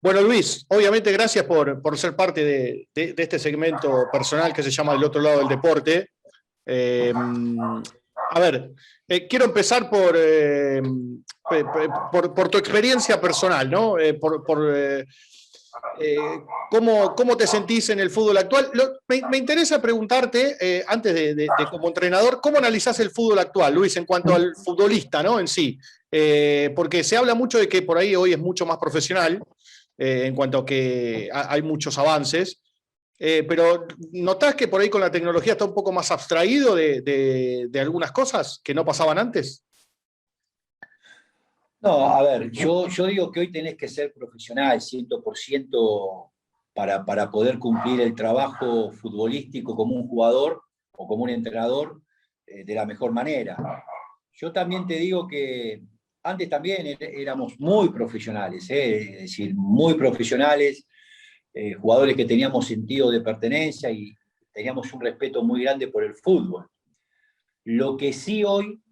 Bueno, Luis, obviamente gracias por ser parte de este segmento personal que se llama El otro lado del deporte. Eh, a ver, quiero empezar por tu experiencia personal, ¿no? ¿Cómo te sentís en el fútbol actual? Me interesa preguntarte, antes de como entrenador, ¿cómo analizás el fútbol actual, Luis, en cuanto al futbolista, ¿no? En sí. Porque se habla mucho de que por ahí hoy es mucho más profesional, en cuanto a que hay muchos avances, pero ¿notás que por ahí con la tecnología está un poco más abstraído de algunas cosas que no pasaban antes? No, a ver, yo digo que hoy tenés que ser profesional 100% para poder cumplir el trabajo futbolístico como un jugador o como un entrenador de la mejor manera. Yo también te digo que antes también éramos muy profesionales, es decir, muy profesionales, jugadores que teníamos sentido de pertenencia y teníamos un respeto muy grande por el fútbol. Lo que sí hoy,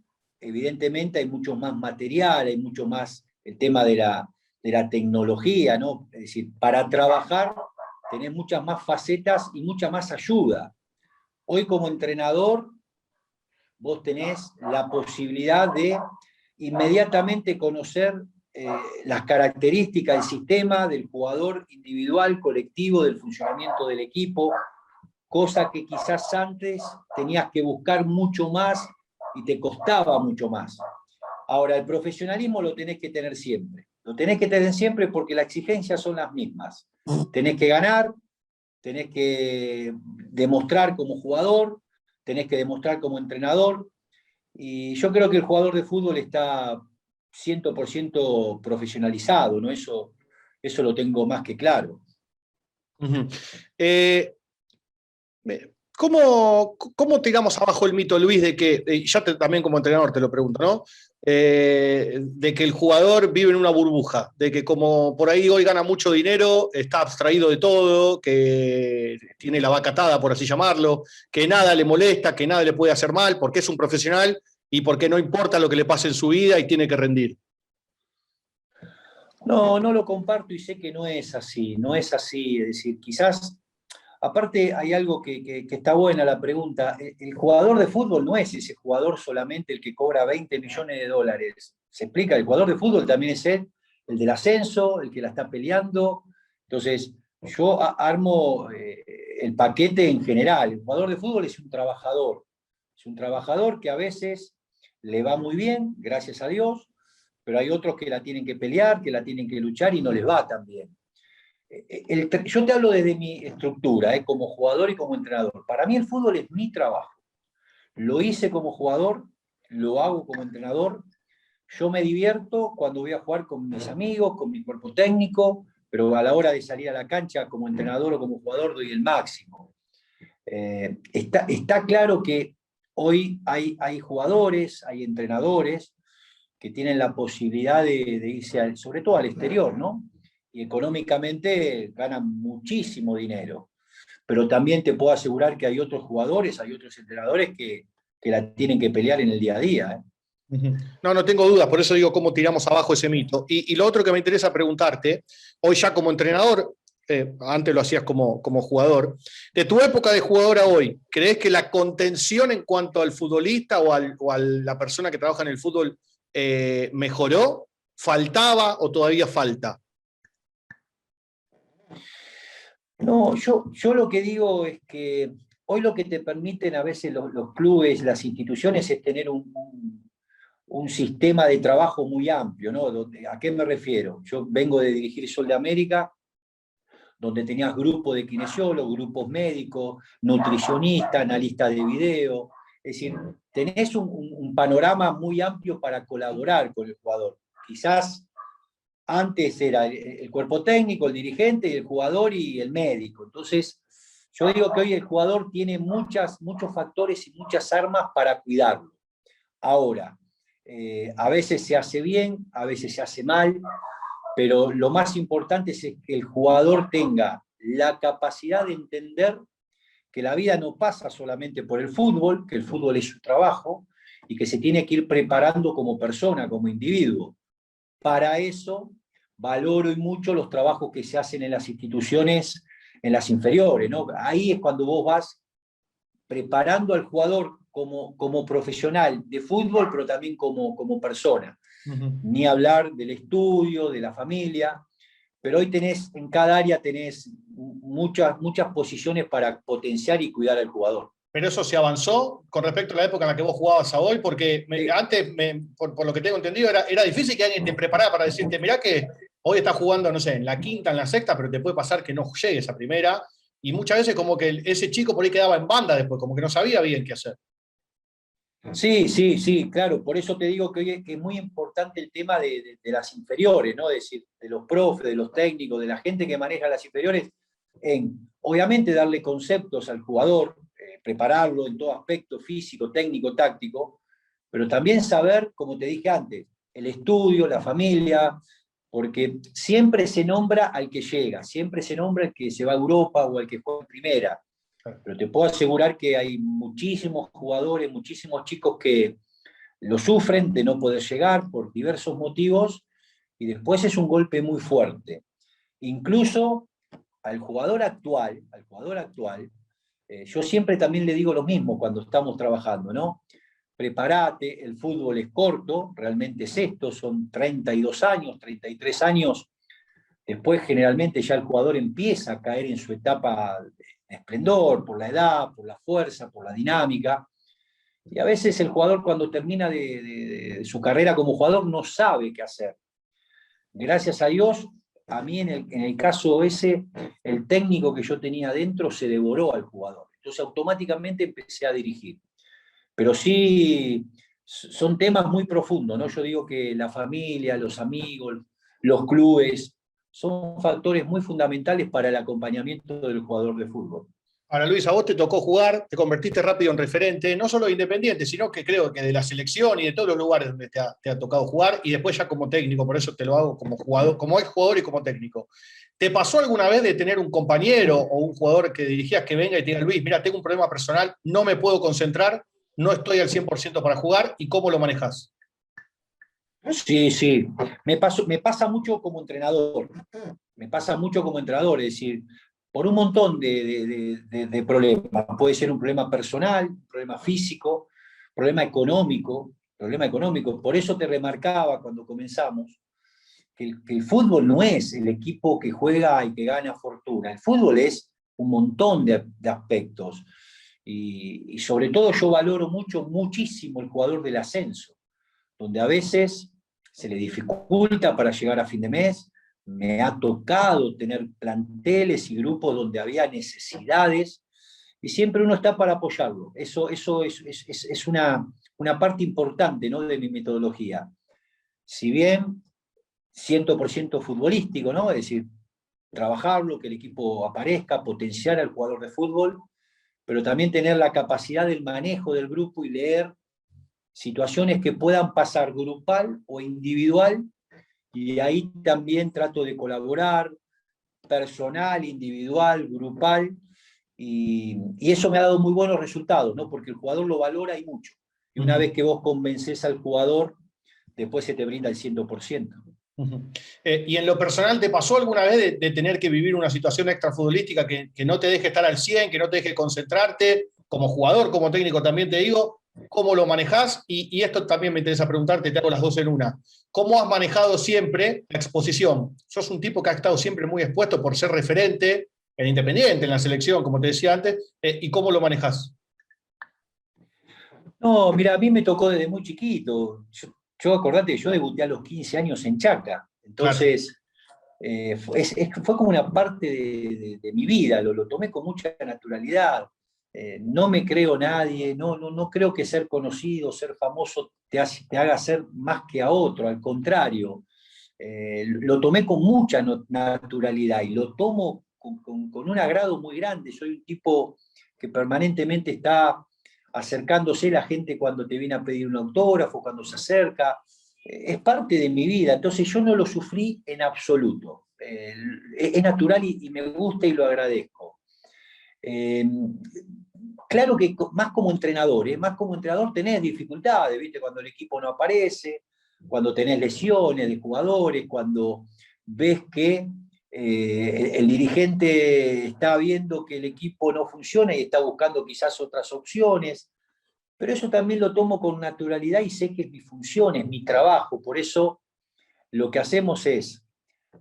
evidentemente, hay mucho más material, hay mucho más el tema de la tecnología, ¿no? Es decir, para trabajar tenés muchas más facetas y mucha más ayuda. Hoy como entrenador, vos tenés la posibilidad de inmediatamente conocer las características del sistema, del jugador individual, colectivo, del funcionamiento del equipo, cosa que quizás antes tenías que buscar mucho más y te costaba mucho más. Ahora, el profesionalismo lo tenés que tener siempre. Lo tenés que tener siempre porque las exigencias son las mismas. Tenés que ganar, tenés que demostrar como jugador, tenés que demostrar como entrenador. Y yo creo que el jugador de fútbol está 100% profesionalizado, ¿no? Eso lo tengo más que claro. Uh-huh. ¿Cómo tiramos abajo el mito, Luis, de que, también como entrenador te lo pregunto, ¿no? De que el jugador vive en una burbuja, de que como por ahí hoy gana mucho dinero, está abstraído de todo, que tiene la vaca atada, por así llamarlo, que nada le molesta, que nada le puede hacer mal, porque es un profesional y porque no importa lo que le pase en su vida y tiene que rendir? No, no lo comparto y sé que no es así, no es así. Es decir, quizás, aparte hay algo que está buena la pregunta. El jugador de fútbol no es ese jugador solamente el que cobra 20 millones de dólares. Se explica, el jugador de fútbol también es el del ascenso, el que la está peleando. Entonces, yo armo el paquete en general. El jugador de fútbol es un trabajador que a veces le va muy bien, gracias a Dios, pero hay otros que la tienen que pelear, que la tienen que luchar y no les va tan bien. Yo te hablo desde mi estructura, como jugador y como entrenador. Para mí el fútbol es mi trabajo. Lo hice como jugador, lo hago como entrenador. Yo me divierto cuando voy a jugar con mis amigos, con mi cuerpo técnico, pero a la hora de salir a la cancha como entrenador o como jugador doy el máximo. Está claro que hoy hay jugadores, hay entrenadores que tienen la posibilidad de irse, sobre todo al exterior, ¿no? Y económicamente ganan muchísimo dinero. Pero también te puedo asegurar que hay otros jugadores, hay otros entrenadores que la tienen que pelear en el día a día, ¿eh? No, no tengo dudas, por eso digo cómo tiramos abajo ese mito. Y lo otro que me interesa preguntarte, hoy ya como entrenador, antes lo hacías como jugador, de tu época de jugador a hoy, ¿crees que la contención en cuanto al futbolista o a la persona que trabaja en el fútbol mejoró, faltaba o todavía falta? No, yo lo que digo es que hoy lo que te permiten a veces los clubes, las instituciones, es tener un sistema de trabajo muy amplio, ¿no? ¿A qué me refiero? Yo vengo de dirigir Sol de América, donde tenías grupos de kinesiólogos, grupos médicos, nutricionistas, analistas de video. Es decir, tenés un panorama muy amplio para colaborar con el jugador. Quizás antes era el cuerpo técnico, el dirigente, el jugador y el médico. Entonces, yo digo que hoy el jugador tiene muchos factores y muchas armas para cuidarlo. Ahora, a veces se hace bien, a veces se hace mal, pero lo más importante es que el jugador tenga la capacidad de entender que la vida no pasa solamente por el fútbol, que el fútbol es su trabajo y que se tiene que ir preparando como persona, como individuo. Para eso, valoro y mucho los trabajos que se hacen en las instituciones, en las inferiores, ¿no? Ahí es cuando vos vas preparando al jugador como profesional de fútbol, pero también como persona. Ni hablar del estudio, de la familia, pero hoy en cada área tenés muchas posiciones para potenciar y cuidar al jugador. Pero eso se avanzó con respecto a la época en la que vos jugabas a hoy, porque Sí. antes, por lo que tengo entendido, era difícil que alguien te preparara para decirte, mirá que hoy estás jugando, no sé, en la quinta, en la sexta, pero te puede pasar que no llegues a primera, y muchas veces como que ese chico por ahí quedaba en banda después, como que no sabía bien qué hacer. Sí, sí, sí, claro. Por eso te digo que hoy es muy importante el tema de las inferiores, ¿no? Es decir, de los profes, de los técnicos, de la gente que maneja las inferiores, en obviamente darle conceptos al jugador, prepararlo en todo aspecto físico, técnico, táctico, pero también saber, como te dije antes, el estudio, la familia, porque siempre se nombra al que llega, siempre se nombra al que se va a Europa o al que juega en primera. Pero te puedo asegurar que hay muchísimos jugadores, muchísimos chicos que lo sufren de no poder llegar por diversos motivos y después es un golpe muy fuerte. Incluso al jugador actual, yo siempre también le digo lo mismo cuando estamos trabajando, ¿no? Prepárate, el fútbol es corto, realmente es esto, son 32 años, 33 años. Después generalmente ya el jugador empieza a caer en su etapa de esplendor, por la edad, por la fuerza, por la dinámica. Y a veces el jugador cuando termina de su carrera como jugador no sabe qué hacer. Gracias a Dios, a mí en el caso ese, el técnico que yo tenía adentro se devoró al jugador. Entonces automáticamente empecé a dirigir. Pero sí, son temas muy profundos, ¿no? Yo digo que la familia, los amigos, los clubes, son factores muy fundamentales para el acompañamiento del jugador de fútbol. Ahora, Luis, a vos te tocó jugar, te convertiste rápido en referente, no solo de Independiente, sino que creo que de la selección y de todos los lugares donde te ha tocado jugar, y después ya como técnico, por eso te lo hago como jugador, como ex jugador y como técnico. ¿Te pasó alguna vez de tener un compañero o un jugador que dirigías que venga y te diga, Luis, mira, tengo un problema personal, no me puedo concentrar, no estoy al 100% para jugar, y cómo lo manejás? Sí, sí, me pasa mucho como entrenador, me pasa mucho como entrenador, es decir, por un montón de problemas. Puede ser un problema personal, un problema físico, problema económico. Por eso te remarcaba cuando comenzamos que el fútbol no es el equipo que juega y que gana fortuna. El fútbol es un montón de aspectos. Y sobre todo yo valoro muchísimo el jugador del ascenso, donde a veces se le dificulta para llegar a fin de mes. Me ha tocado tener planteles y grupos donde había necesidades y siempre uno está para apoyarlo. Eso es una parte importante, ¿no?, de mi metodología. Si bien 100% futbolístico, ¿no? Es decir, trabajarlo, que el equipo aparezca, potenciar al jugador de fútbol, pero también tener la capacidad del manejo del grupo y leer situaciones que puedan pasar grupal o individual, y ahí también trato de colaborar, personal, individual, grupal, y eso me ha dado muy buenos resultados, ¿no? Porque el jugador lo valora y mucho. Y una vez que vos convences al jugador, después se te brinda el 100%. ¿Y en lo personal te pasó alguna vez de tener que vivir una situación extrafutbolística que no te deje estar al 100, que no te deje concentrarte? Como jugador, como técnico también te digo, ¿cómo lo manejás? Y esto también me interesa preguntarte, te hago las dos en una. ¿Cómo has manejado siempre la exposición? Sos un tipo que ha estado siempre muy expuesto por ser referente en Independiente, en la selección, como te decía antes, ¿y cómo lo manejás? No, mira, a mí me tocó desde muy chiquito. Yo acordate, yo debuté a los 15 años en Chaca. Claro. Entonces, fue como una parte de mi vida, lo tomé con mucha naturalidad. No me creo nadie, no creo que ser conocido, ser famoso te haga ser más que a otro, al contrario. Lo tomé con mucha naturalidad y lo tomo con un agrado muy grande. Soy un tipo que permanentemente está acercándose la gente cuando te viene a pedir un autógrafo, cuando se acerca. Es parte de mi vida, entonces yo no lo sufrí en absoluto. Es natural y me gusta y lo agradezco. Eh, claro que más como entrenador tenés dificultades, ¿viste? Cuando el equipo no aparece, cuando tenés lesiones de jugadores, cuando ves que el dirigente está viendo que el equipo no funciona y está buscando quizás otras opciones, pero eso también lo tomo con naturalidad y sé que es mi función, es mi trabajo. Por eso lo que hacemos es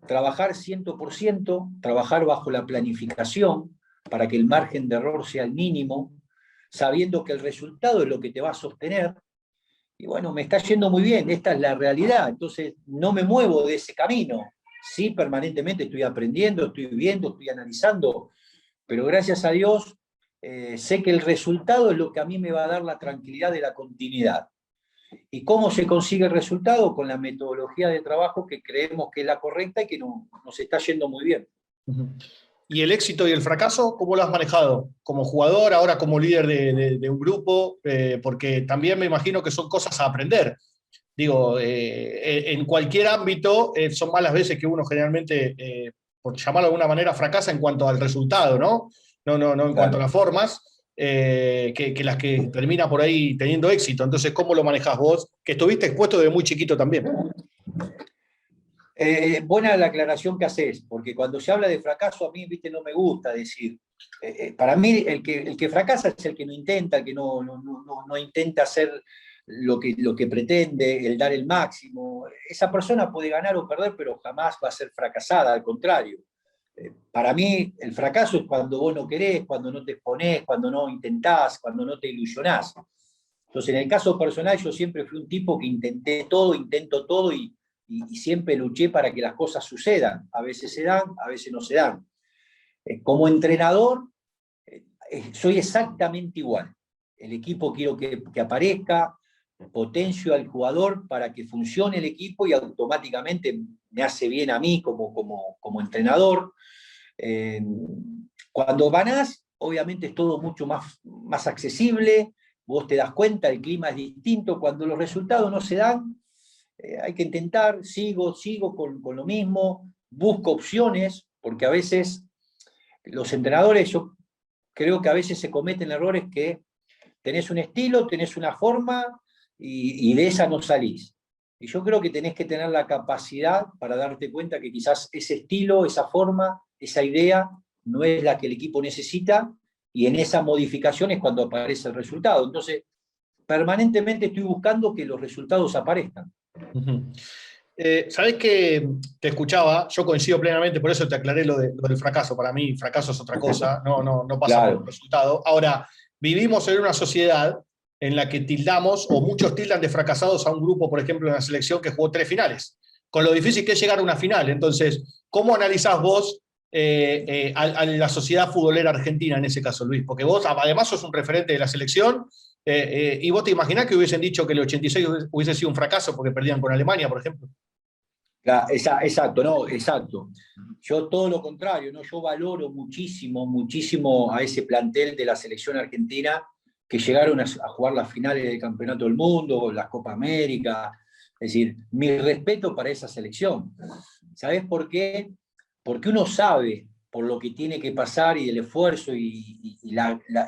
trabajar 100%, trabajar bajo la planificación para que el margen de error sea el mínimo, sabiendo que el resultado es lo que te va a sostener. Y bueno, me está yendo muy bien, esta es la realidad, entonces no me muevo de ese camino. Sí, permanentemente estoy aprendiendo, estoy viendo, estoy analizando, pero gracias a Dios sé que el resultado es lo que a mí me va a dar la tranquilidad de la continuidad. ¿Y cómo se consigue el resultado? Con la metodología de trabajo que creemos que es la correcta y que nos está yendo muy bien. ¿Y el éxito y el fracaso, cómo lo has manejado? Como jugador, ahora como líder de un grupo, porque también me imagino que son cosas a aprender. Digo, en cualquier ámbito son más las veces que uno generalmente, por llamarlo de alguna manera, fracasa en cuanto al resultado, ¿no? No en cuanto a las formas, que las que termina por ahí teniendo éxito. Entonces, ¿cómo lo manejás vos? Que estuviste expuesto desde muy chiquito también. Buena la aclaración que haces, porque cuando se habla de fracaso a mí, viste, no me gusta decir. Para mí el que fracasa es el que no intenta, el que no intenta hacer lo que pretende, el dar el máximo. Esa persona puede ganar o perder, pero jamás va a ser fracasada, al contrario. Para mí el fracaso es cuando vos no querés, cuando no te exponés, cuando no intentás, cuando no te ilusionás. Entonces, en el caso personal, yo siempre fui un tipo que intenté todo, intento todo y siempre luché para que las cosas sucedan. A veces se dan, a veces no se dan. Como entrenador, soy exactamente igual. El equipo quiero que aparezca, potencio al jugador para que funcione el equipo y automáticamente me hace bien a mí como entrenador. Cuando ganás, obviamente es todo mucho más accesible, vos te das cuenta, el clima es distinto. Cuando los resultados no se dan, hay que intentar, sigo con lo mismo, busco opciones, porque a veces los entrenadores, yo creo que a veces se cometen errores que tenés un estilo, tenés una forma y de esa no salís. Y yo creo que tenés que tener la capacidad para darte cuenta que quizás ese estilo, esa forma, esa idea no es la que el equipo necesita y en esa modificación es cuando aparece el resultado. Entonces, permanentemente estoy buscando que los resultados aparezcan. ¿Sabés que te escuchaba? Yo coincido plenamente, por eso te aclaré lo del fracaso. Para mí, fracaso es otra cosa, no pasa por Claro. un resultado. Ahora, vivimos en una sociedad en la que tildamos, o muchos tildan de fracasados a un grupo, por ejemplo, en la selección que jugó 3 finales, con lo difícil que es llegar a una final. Entonces, ¿cómo analizás vos a la sociedad futbolera argentina en ese caso, Luis? Porque vos, además, sos un referente de la selección. Y vos te imaginás que hubiesen dicho que el 86 hubiese sido un fracaso porque perdían con Alemania, por ejemplo. Exacto, no, exacto. Yo todo lo contrario, ¿no? Yo valoro muchísimo, muchísimo a ese plantel de la selección argentina que llegaron a jugar las finales del Campeonato del Mundo, las Copa América. Es decir, mi respeto para esa selección. ¿Sabés por qué? Porque uno sabe por lo que tiene que pasar y el esfuerzo y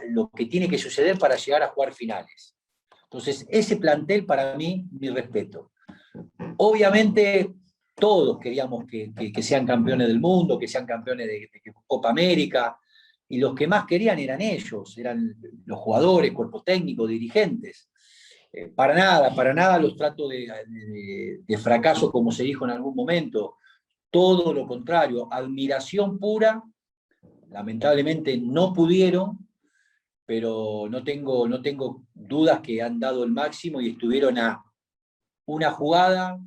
lo que tiene que suceder para llegar a jugar finales. Entonces, ese plantel para mí, mi respeto. Obviamente, todos queríamos que sean campeones del mundo, que sean campeones de Copa América, y los que más querían eran ellos, eran los jugadores, cuerpo técnico, dirigentes. Para nada los trato de fracaso, como se dijo en algún momento. Todo lo contrario, admiración pura. Lamentablemente no pudieron, pero no tengo dudas que han dado el máximo y estuvieron a una jugada,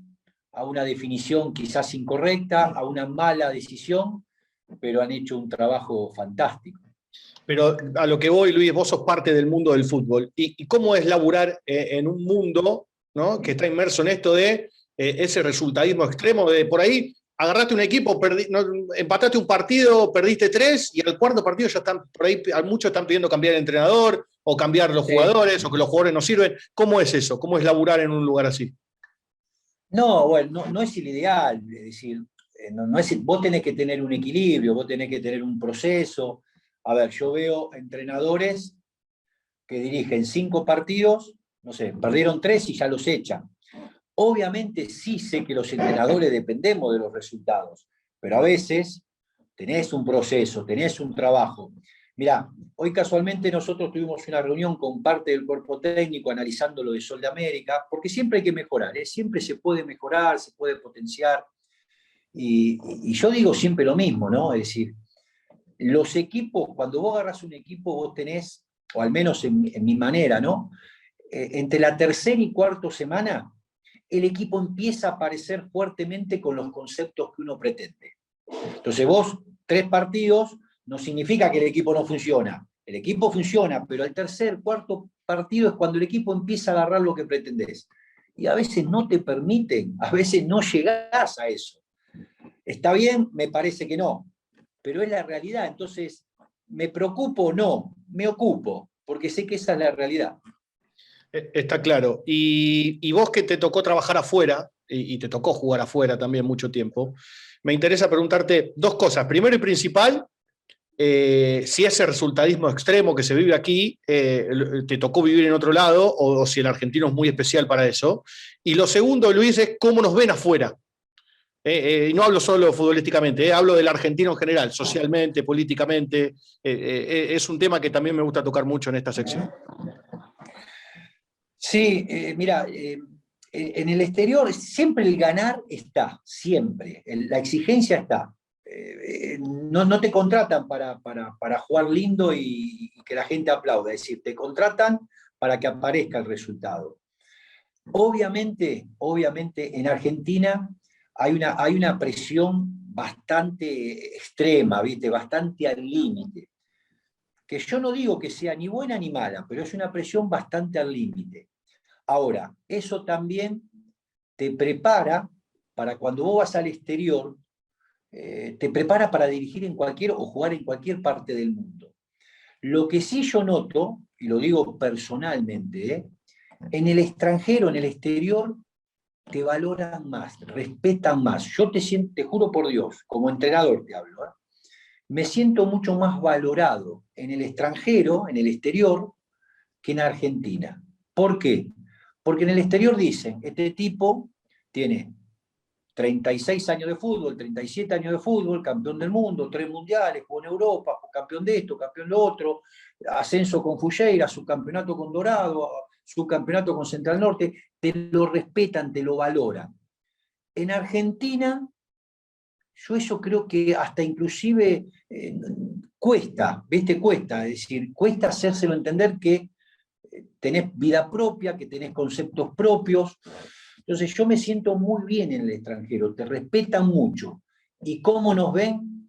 a una definición quizás incorrecta, a una mala decisión, pero han hecho un trabajo fantástico. Pero a lo que voy, Luis, vos sos parte del mundo del fútbol. ¿Y cómo es laburar en un mundo, ¿no?, que está inmerso en esto de ese resultadismo extremo? De por ahí agarraste un equipo, empataste un partido, perdiste 3, y al cuarto partido ya están, por ahí muchos están pidiendo cambiar el entrenador, o cambiar los jugadores, o que los jugadores no sirven. ¿Cómo es eso? ¿Cómo es laburar en un lugar así? No, bueno, no es el ideal, es decir, vos tenés que tener un equilibrio, vos tenés que tener un proceso. A ver, yo veo entrenadores que dirigen 5 partidos, no sé, perdieron 3 y ya los echan. Obviamente sí sé que los entrenadores dependemos de los resultados, pero a veces tenés un proceso, tenés un trabajo. Mirá, hoy casualmente nosotros tuvimos una reunión con parte del cuerpo técnico analizando lo de Sol de América, porque siempre hay que mejorar, ¿eh? Siempre se puede mejorar, se puede potenciar. Y yo digo siempre lo mismo, ¿no? Es decir, los equipos, cuando vos agarrás un equipo, vos tenés, o al menos en mi manera, ¿no? Entre la tercera y cuarta semana, el equipo empieza a aparecer fuertemente con los conceptos que uno pretende. Entonces vos, 3 partidos, no significa que el equipo no funciona. El equipo funciona, pero al tercer, cuarto partido es cuando el equipo empieza a agarrar lo que pretendés. Y a veces no te permiten, a veces no llegás a eso. ¿Está bien? Me parece que no, pero es la realidad. Entonces, ¿me preocupo? No, me ocupo, porque sé que esa es la realidad. Está claro. Y vos que te tocó trabajar afuera, y te tocó jugar afuera también mucho tiempo, me interesa preguntarte dos cosas. Primero y principal, si ese resultadismo extremo que se vive aquí te tocó vivir en otro lado o si el argentino es muy especial para eso. Y lo segundo, Luis, es cómo nos ven afuera. Y no hablo solo futbolísticamente, hablo del argentino en general, socialmente, políticamente. Es un tema que también me gusta tocar mucho en esta sección. Sí, mira, en el exterior siempre el ganar está, siempre, la exigencia está. No te contratan para jugar lindo y que la gente aplauda, es decir, te contratan para que aparezca el resultado. Obviamente en Argentina hay una presión bastante extrema, ¿viste? Bastante al límite, que yo no digo que sea ni buena ni mala, pero es una presión bastante al límite. Ahora, eso también te prepara para cuando vos vas al exterior, te prepara para dirigir en cualquier o jugar en cualquier parte del mundo. Lo que sí yo noto, y lo digo personalmente, en el extranjero, en el exterior, te valoran más, respetan más. Yo te juro por Dios, como entrenador te hablo, me siento mucho más valorado en el extranjero, en el exterior, que en Argentina. ¿Por qué? Porque en el exterior dicen, este tipo tiene 36 años de fútbol, 37 años de fútbol, campeón del mundo, 3 mundiales, jugó en Europa, campeón de esto, campeón de lo otro, ascenso con Fujeira, subcampeonato con Dorado, subcampeonato con Central Norte, te lo respetan, te lo valoran. En Argentina, yo eso creo que hasta inclusive cuesta, ¿viste? Cuesta, es decir, cuesta hacérselo entender que tenés vida propia, que tenés conceptos propios. Entonces yo me siento muy bien en el extranjero, te respetan mucho. ¿Y cómo nos ven?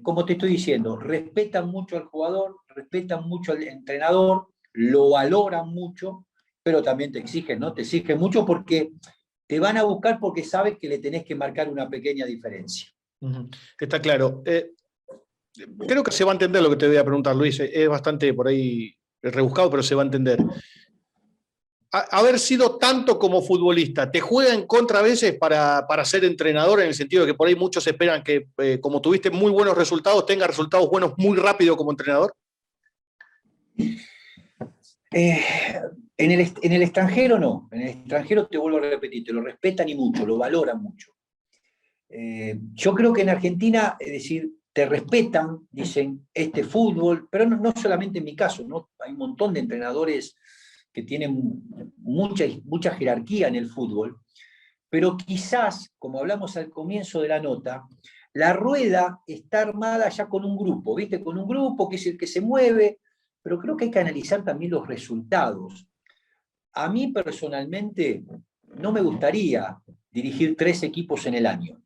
Como te estoy diciendo, respetan mucho al jugador, respetan mucho al entrenador, lo valoran mucho, pero también te exigen, ¿no? Te exigen mucho porque te van a buscar porque sabes que le tenés que marcar una pequeña diferencia. Está claro. Creo que se va a entender lo que te voy a preguntar, Luis. Es bastante por ahí rebuscado, pero se va a entender. Haber sido tanto como futbolista, ¿te juega en contra a veces para ser entrenador, en el sentido de que por ahí muchos esperan que, como tuviste muy buenos resultados, tenga resultados buenos muy rápido como entrenador? En el extranjero no, en el extranjero te vuelvo a repetir, te lo respetan y mucho, lo valoran mucho. Yo creo que en Argentina, es decir, te respetan, dicen, este fútbol, pero no solamente en mi caso, ¿no? Hay un montón de entrenadores que tienen mucha jerarquía en el fútbol, pero quizás, como hablamos al comienzo de la nota, la rueda está armada ya con un grupo, ¿viste? Con un grupo que es el que se mueve, pero creo que hay que analizar también los resultados. A mí personalmente no me gustaría dirigir 3 equipos en el año.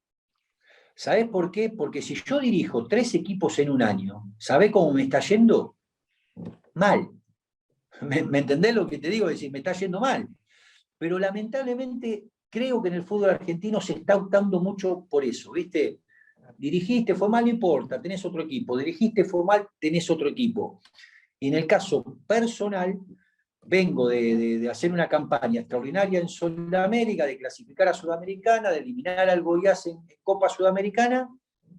¿Sabés por qué? Porque si yo dirijo 3 equipos en un año, ¿sabés cómo me está yendo? Mal. ¿Me entendés lo que te digo? Es decir, me está yendo mal. Pero lamentablemente creo que en el fútbol argentino se está optando mucho por eso, ¿viste? Dirigiste, fue mal, no importa, tenés otro equipo. Dirigiste, fue mal, tenés otro equipo. Y en el caso personal, vengo de hacer una campaña extraordinaria en Sudamérica, de clasificar a Sudamericana, de eliminar al Goiás en Copa Sudamericana,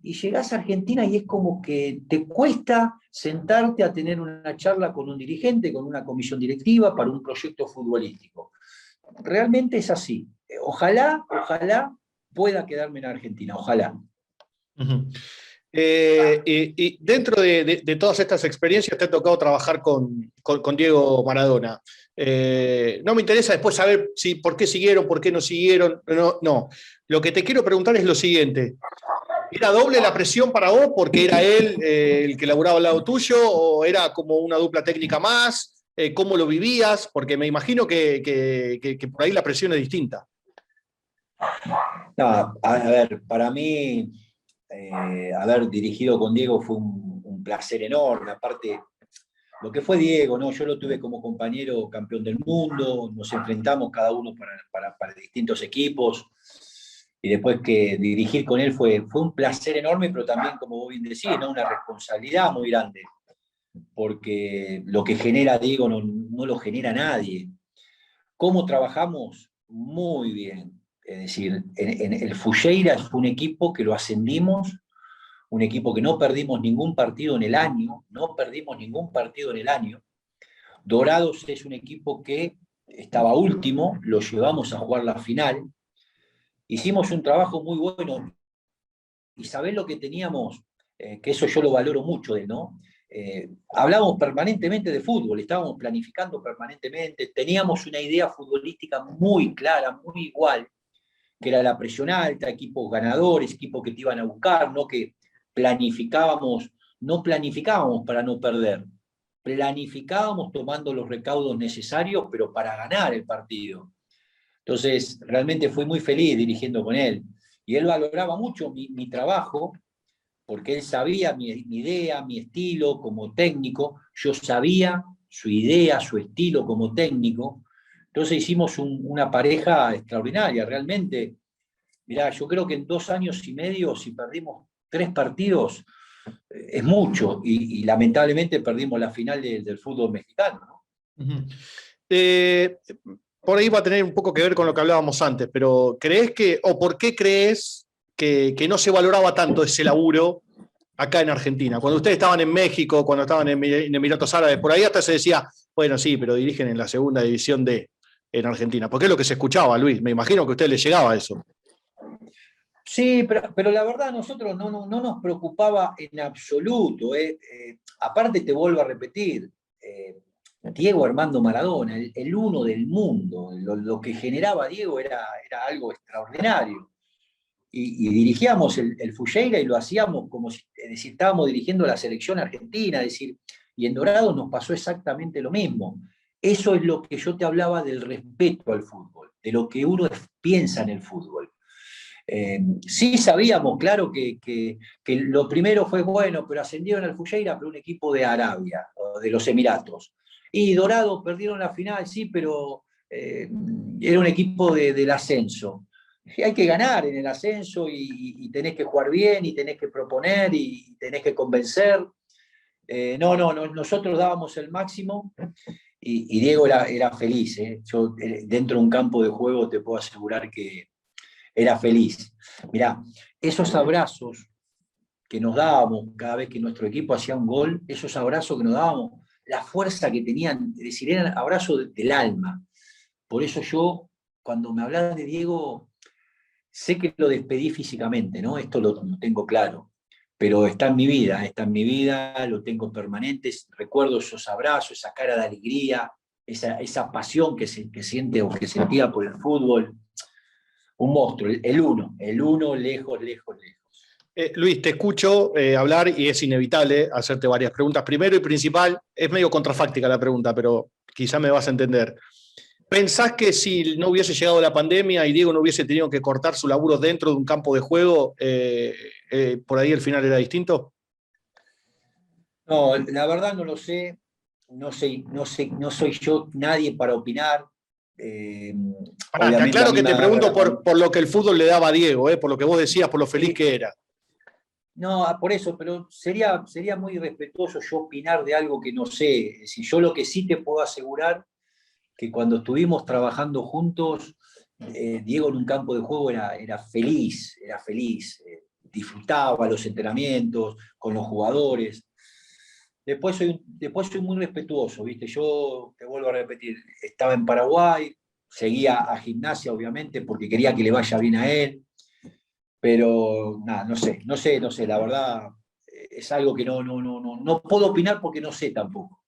y llegás a Argentina y es como que te cuesta sentarte a tener una charla con un dirigente, con una comisión directiva para un proyecto futbolístico. Realmente es así. ojalá pueda quedarme en Argentina, ojalá. Uh-huh. Y dentro de todas estas experiencias te ha tocado trabajar con Diego Maradona. No me interesa después saber por qué siguieron, por qué no siguieron. No. Lo que te quiero preguntar es lo siguiente. ¿Era doble la presión para vos porque era él el que laburaba al lado tuyo o era como una dupla técnica más? ¿Cómo lo vivías? Porque me imagino que por ahí la presión es distinta. No, a ver, para mí haber dirigido con Diego fue un placer enorme. Aparte, lo que fue Diego, ¿no? Yo lo tuve como compañero campeón del mundo, nos enfrentamos cada uno para distintos equipos, y después que dirigir con él fue un placer enorme, pero también, como vos bien decís, ¿no? Una responsabilidad muy grande, porque lo que genera Diego no lo genera nadie. ¿Cómo trabajamos? Muy bien. Es decir, en el Fujeira fue un equipo que lo ascendimos, un equipo que no perdimos ningún partido en el año, Dorados es un equipo que estaba último, lo llevamos a jugar la final. Hicimos un trabajo muy bueno. Y sabés lo que teníamos, que eso yo lo valoro mucho de él, ¿no? Hablábamos permanentemente de fútbol, estábamos planificando permanentemente, teníamos una idea futbolística muy clara, muy igual, que era la presión alta, equipos ganadores, equipos que te iban a buscar, no que no planificábamos para no perder, planificábamos tomando los recaudos necesarios, pero para ganar el partido. Entonces, realmente fui muy feliz dirigiendo con él. Y él valoraba mucho mi trabajo, porque él sabía mi idea, mi estilo como técnico, yo sabía su idea, su estilo como técnico. Entonces hicimos una pareja extraordinaria, realmente. Mirá, yo creo que en 2 años y medio, si perdimos 3 partidos, es mucho, y lamentablemente perdimos la final del fútbol mexicano, ¿no? Uh-huh. Por ahí va a tener un poco que ver con lo que hablábamos antes, pero ¿por qué crees que no se valoraba tanto ese laburo acá en Argentina? Cuando ustedes estaban en México, cuando estaban en Emiratos Árabes, por ahí hasta se decía, bueno, sí, pero dirigen en la segunda división en Argentina. Porque es lo que se escuchaba, Luis. Me imagino que a ustedes les llegaba eso. Sí, pero la verdad a nosotros no nos preocupaba en absoluto. Aparte te vuelvo a repetir, Diego Armando Maradona, el uno del mundo, lo que generaba Diego era algo extraordinario. Y dirigíamos el Fujeira y lo hacíamos como si, es decir, estábamos dirigiendo la selección argentina, es decir, y en Dorados nos pasó exactamente lo mismo. Eso es lo que yo te hablaba del respeto al fútbol, de lo que uno piensa en el fútbol. Sí sabíamos, claro, que lo primero fue bueno, pero ascendieron al Fujeira, pero un equipo de Arabia, o de los Emiratos. Y Dorado perdieron la final, sí, pero era un equipo del ascenso. Y hay que ganar en el ascenso y tenés que jugar bien y tenés que proponer y tenés que convencer. No, nosotros dábamos el máximo y Diego era feliz. Yo dentro de un campo de juego te puedo asegurar que era feliz. Mirá, esos abrazos que nos dábamos cada vez que nuestro equipo hacía un gol, esos abrazos que nos dábamos, la fuerza que tenían, es decir, eran abrazos del alma. Por eso yo, cuando me hablas de Diego, sé que lo despedí físicamente, ¿no? Esto lo tengo claro, pero está en mi vida, lo tengo permanente, recuerdo esos abrazos, esa cara de alegría, esa pasión que siente o que sentía por el fútbol. Un monstruo, el uno, lejos. Luis, te escucho hablar y es inevitable hacerte varias preguntas. Primero y principal, es medio contrafáctica la pregunta, pero quizá me vas a entender. ¿Pensás que si no hubiese llegado la pandemia y Diego no hubiese tenido que cortar su laburo dentro de un campo de juego, por ahí el final era distinto? No, la verdad no lo sé, no soy yo nadie para opinar. Pará, te Obviamente a aclaro mí que me te agarra pregunto la por lo que el fútbol le daba a Diego, por lo que vos decías, por lo feliz que era. No, por eso, pero sería muy irrespetuoso yo opinar de algo que no sé. Es decir, yo lo que sí te puedo asegurar, que cuando estuvimos trabajando juntos, Diego en un campo de juego era feliz, disfrutaba los entrenamientos con los jugadores. Después soy muy respetuoso, ¿viste? Yo te vuelvo a repetir, estaba en Paraguay, seguía a Gimnasia, obviamente, porque quería que le vaya bien a él, pero nada, no sé, la verdad es algo que no puedo opinar porque no sé tampoco.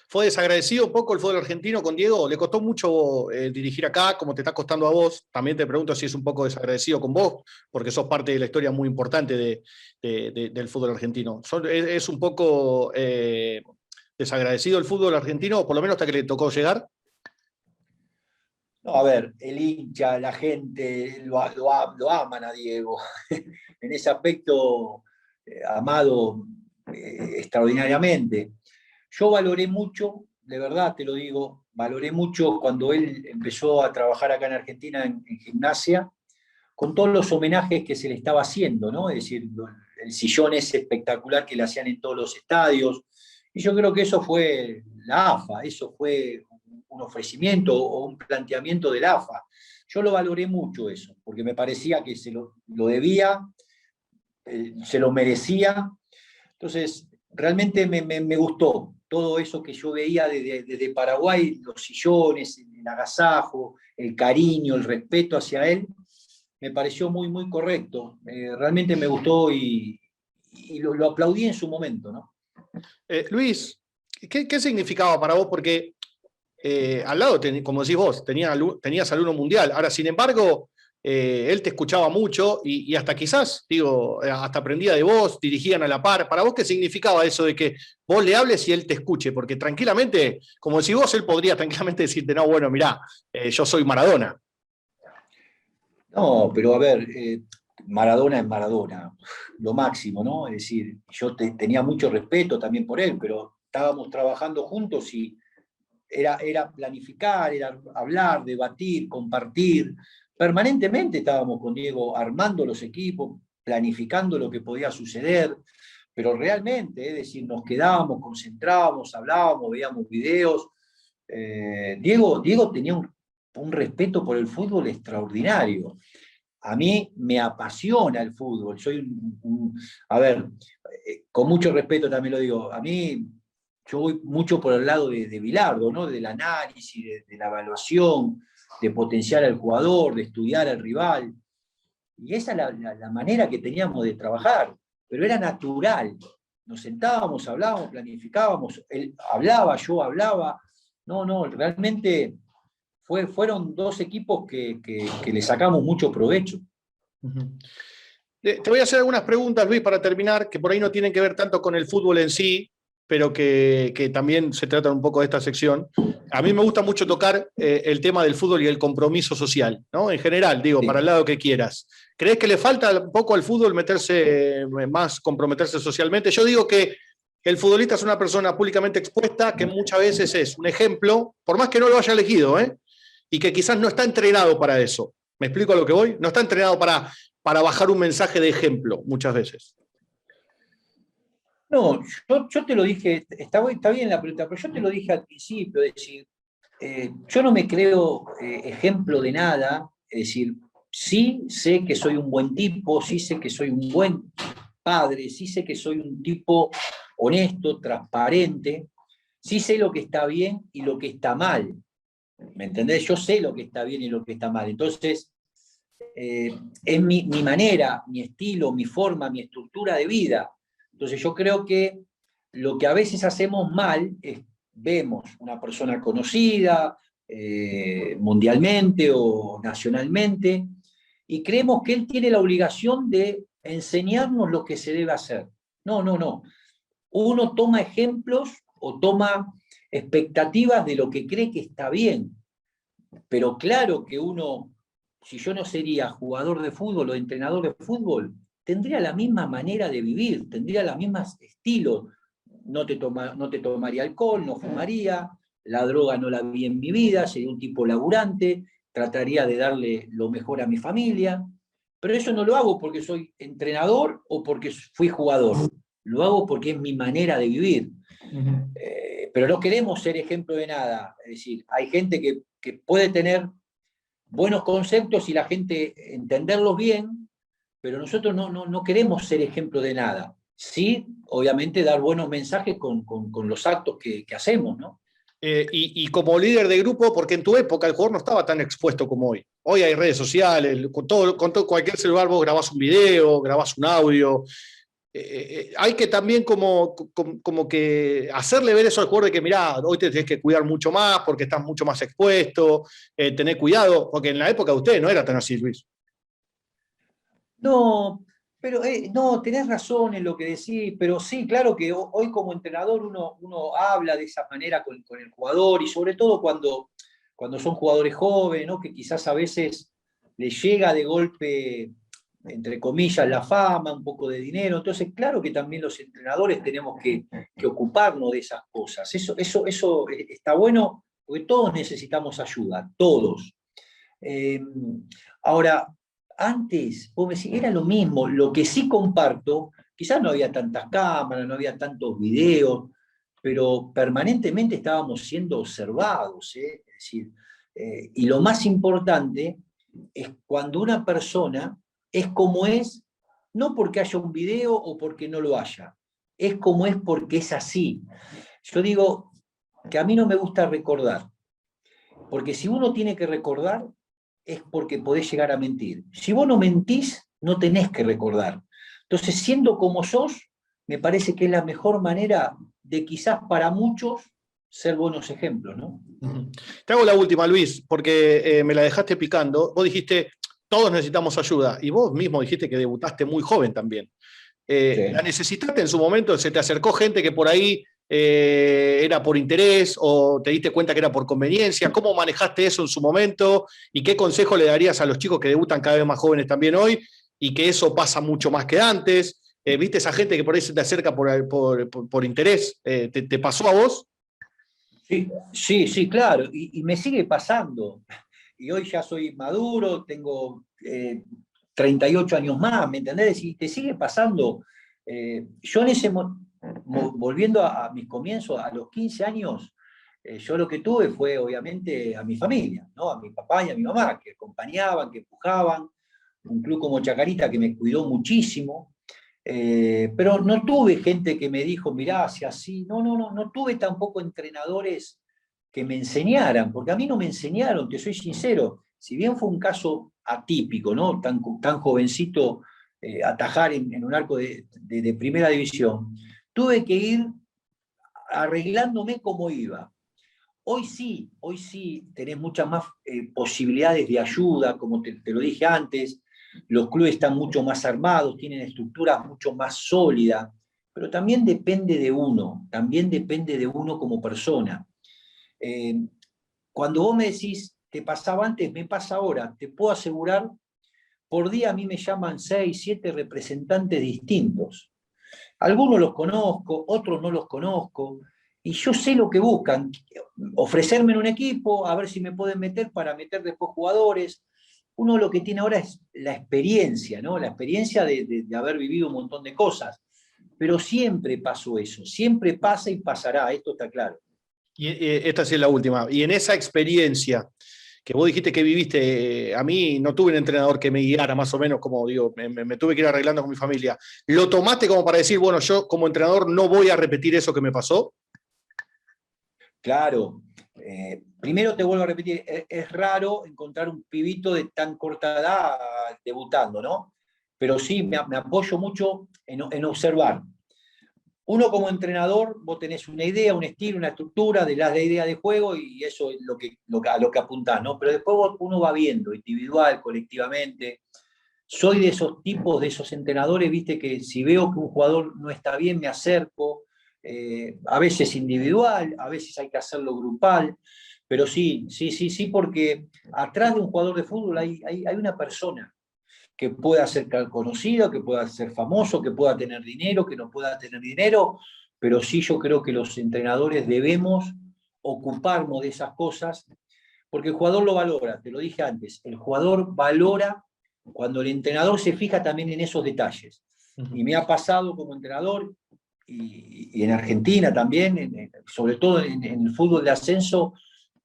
¿Fue desagradecido un poco el fútbol argentino con Diego? ¿Le costó mucho dirigir acá, como te está costando a vos? También te pregunto si es un poco desagradecido con vos, porque sos parte de la historia muy importante del fútbol argentino. ¿Es un poco desagradecido el fútbol argentino, por lo menos hasta que le tocó llegar? No, a ver, el hincha, la gente lo aman a Diego. En ese aspecto, amado extraordinariamente. Yo valoré mucho, de verdad te lo digo, valoré mucho cuando él empezó a trabajar acá en Argentina en Gimnasia, con todos los homenajes que se le estaba haciendo, ¿no? Es decir, el sillón ese espectacular que le hacían en todos los estadios. Y yo creo que eso fue la AFA, eso fue un ofrecimiento o un planteamiento del AFA. Yo lo valoré mucho eso, porque me parecía que se lo debía, se lo merecía. Entonces, realmente me gustó todo eso que yo veía desde Paraguay, los sillones, el agasajo, el cariño, el respeto hacia él, me pareció muy, muy correcto. Realmente me gustó y lo aplaudí en su momento, ¿no? Luis, ¿qué significaba para vos? Porque al lado, como decís vos, tenías alumno mundial. Ahora, sin embargo, él te escuchaba mucho y hasta quizás, digo, hasta aprendía de vos, dirigían a la par. ¿Para vos qué significaba eso de que vos le hables y él te escuche? Porque tranquilamente, como decís vos, él podría tranquilamente decirte, no, bueno, mirá, yo soy Maradona. No, pero a ver, Maradona es Maradona, lo máximo, ¿no? Es decir, yo tenía mucho respeto también por él, pero estábamos trabajando juntos y era planificar, era hablar, debatir, compartir. Permanentemente estábamos con Diego armando los equipos, planificando lo que podía suceder, pero realmente, es decir, nos quedábamos, concentrábamos, hablábamos, veíamos videos. Diego tenía un respeto por el fútbol extraordinario. A mí me apasiona el fútbol. Soy a ver, con mucho respeto también lo digo, a mí yo voy mucho por el lado de Bilardo, ¿no? Del análisis, de la evaluación, de potenciar al jugador, de estudiar al rival. Y esa es la manera que teníamos de trabajar, pero era natural. Nos sentábamos, hablábamos, planificábamos, él hablaba, yo hablaba. No, realmente fueron dos equipos que le sacamos mucho provecho. Te voy a hacer algunas preguntas, Luis, para terminar, que por ahí no tienen que ver tanto con el fútbol en sí, pero que también se tratan un poco de esta sección. A mí me gusta mucho tocar el tema del fútbol y el compromiso social, ¿no? En general, digo, Sí. para el lado que quieras. ¿Crees que le falta un poco al fútbol meterse más, comprometerse socialmente? Yo digo que el futbolista es una persona públicamente expuesta que muchas veces es un ejemplo, por más que no lo haya elegido, y que quizás no está entrenado para eso. ¿Me explico a lo que voy? No está entrenado para bajar un mensaje de ejemplo muchas veces. No, yo te lo dije, está bien la pregunta, pero yo te lo dije al principio, es decir, yo no me creo ejemplo de nada, es decir, sí sé que soy un buen tipo, sí sé que soy un buen padre, sí sé que soy un tipo honesto, transparente, sí sé lo que está bien y lo que está mal, ¿me entendés? Yo sé lo que está bien y lo que está mal, entonces es mi manera, mi estilo, mi forma, mi estructura de vida. Entonces yo creo que lo que a veces hacemos mal es vemos una persona conocida mundialmente o nacionalmente y creemos que él tiene la obligación de enseñarnos lo que se debe hacer. No. Uno toma ejemplos o toma expectativas de lo que cree que está bien, pero claro que uno, si yo no sería jugador de fútbol o entrenador de fútbol, tendría la misma manera de vivir, tendría los mismos estilos. No te tomaría alcohol, no fumaría, la droga no la vi en mi vida, sería un tipo laburante, trataría de darle lo mejor a mi familia, pero eso no lo hago porque soy entrenador o porque fui jugador, lo hago porque es mi manera de vivir. Pero no queremos ser ejemplo de nada, es decir, hay gente que puede tener buenos conceptos y la gente entenderlos bien, pero nosotros no queremos ser ejemplo de nada. Sí, obviamente dar buenos mensajes con los actos que hacemos, ¿no? Y como líder de grupo, porque en tu época el jugador no estaba tan expuesto como hoy. Hoy hay redes sociales, con cualquier celular vos grabás un video, grabás un audio. Hay que también como que hacerle ver eso al jugador de que, mirá, hoy te tenés que cuidar mucho más porque estás mucho más expuesto, tener cuidado, porque en la época de ustedes no era tan así, Luis. No, pero no, tenés razón en lo que decís, pero sí, claro que hoy como entrenador uno habla de esa manera con el jugador y sobre todo cuando son jugadores jóvenes, ¿no? Que quizás a veces les llega de golpe, entre comillas, la fama, un poco de dinero. Entonces, claro que también los entrenadores tenemos que ocuparnos de esas cosas. Eso está bueno porque todos necesitamos ayuda, todos. Eh, Ahora, antes, vos me decís, era lo mismo. Lo que sí comparto, quizás no había tantas cámaras, no había tantos videos, pero permanentemente estábamos siendo observados. Es decir, y lo más importante es cuando una persona es como es, no porque haya un video o porque no lo haya, es como es porque es así. Yo digo que a mí no me gusta recordar, porque si uno tiene que recordar, es porque podés llegar a mentir. Si vos no mentís, no tenés que recordar. Entonces, siendo como sos, me parece que es la mejor manera de quizás para muchos ser buenos ejemplos, ¿no? Te hago la última, Luis, porque me la dejaste picando. Vos dijiste, todos necesitamos ayuda, y vos mismo dijiste que debutaste muy joven también. ¿La Sí. necesitaste en su momento? ¿Se te acercó gente que por ahí era por interés o te diste cuenta que era por conveniencia? ¿Cómo manejaste eso en su momento? ¿Y qué consejo le darías a los chicos que debutan cada vez más jóvenes también hoy y que eso pasa mucho más que antes? ¿Viste esa gente que por ahí se te acerca por interés? ¿Te pasó a vos? Sí, sí, sí, claro, y me sigue pasando. Y hoy ya soy maduro, tengo 38 años más, ¿me entendés? Y te sigue pasando. Yo en ese, volviendo a mis comienzos, a los 15 años, yo lo que tuve fue obviamente a mi familia, ¿no? A mi papá y a mi mamá, que acompañaban, que empujaban, un club como Chacarita que me cuidó muchísimo. Pero no tuve gente que me dijo, mirá, si así, no tuve tampoco entrenadores que me enseñaran, porque a mí no me enseñaron, te soy sincero, si bien fue un caso atípico, ¿no? Tan jovencito, atajar en un arco de primera división, tuve que ir arreglándome como iba. Hoy sí tenés muchas más posibilidades de ayuda, como te lo dije antes, los clubes están mucho más armados, tienen estructuras mucho más sólidas, pero también depende de uno como persona. Eh, Cuando vos me decís, te pasaba antes, me pasa ahora, te puedo asegurar, por día a mí me llaman 6, 7 representantes distintos. Algunos los conozco, otros no los conozco, y yo sé lo que buscan, ofrecerme en un equipo, a ver si me pueden meter para meter después jugadores. Uno lo que tiene ahora es la experiencia, ¿no? La experiencia de haber vivido un montón de cosas. Pero siempre pasó eso, siempre pasa y pasará, esto está claro. Y esta sí es la última. Y en esa experiencia que vos dijiste que viviste, a mí no tuve un entrenador que me guiara más o menos, como digo, me tuve que ir arreglando con mi familia. ¿Lo tomaste como para decir, bueno, yo como entrenador no voy a repetir eso que me pasó? Claro. Primero te vuelvo a repetir, es raro encontrar un pibito de tan corta edad debutando, ¿no? Pero sí, me apoyo mucho en observar. Uno como entrenador, vos tenés una idea, un estilo, una estructura de la idea de juego y eso es a lo que apuntás, ¿no? Pero después uno va viendo, individual, colectivamente. Soy de esos tipos, de esos entrenadores, viste, que si veo que un jugador no está bien, me acerco, a veces individual, a veces hay que hacerlo grupal, pero sí, sí, sí, sí, porque atrás de un jugador de fútbol hay una persona que pueda ser conocido, que pueda ser famoso, que pueda tener dinero, que no pueda tener dinero, pero sí yo creo que los entrenadores debemos ocuparnos de esas cosas, porque el jugador lo valora, te lo dije antes, el jugador valora cuando el entrenador se fija también en esos detalles. Y me ha pasado como entrenador, y en Argentina también, sobre todo en el fútbol de ascenso,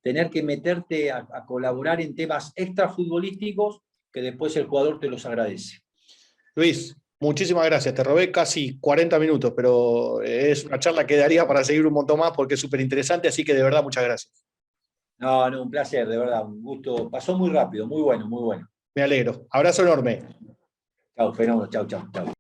tener que meterte a colaborar en temas extrafutbolísticos que después el jugador te los agradece. Luis, Muchísimas gracias, te robé casi 40 minutos, pero es una charla que daría para seguir un montón más porque es súper interesante, así que de verdad muchas gracias. No, no, un placer, de verdad, un gusto. Pasó muy rápido, muy bueno, muy bueno. Me alegro. Abrazo enorme. Chau, fenómeno, chau, chau, chau.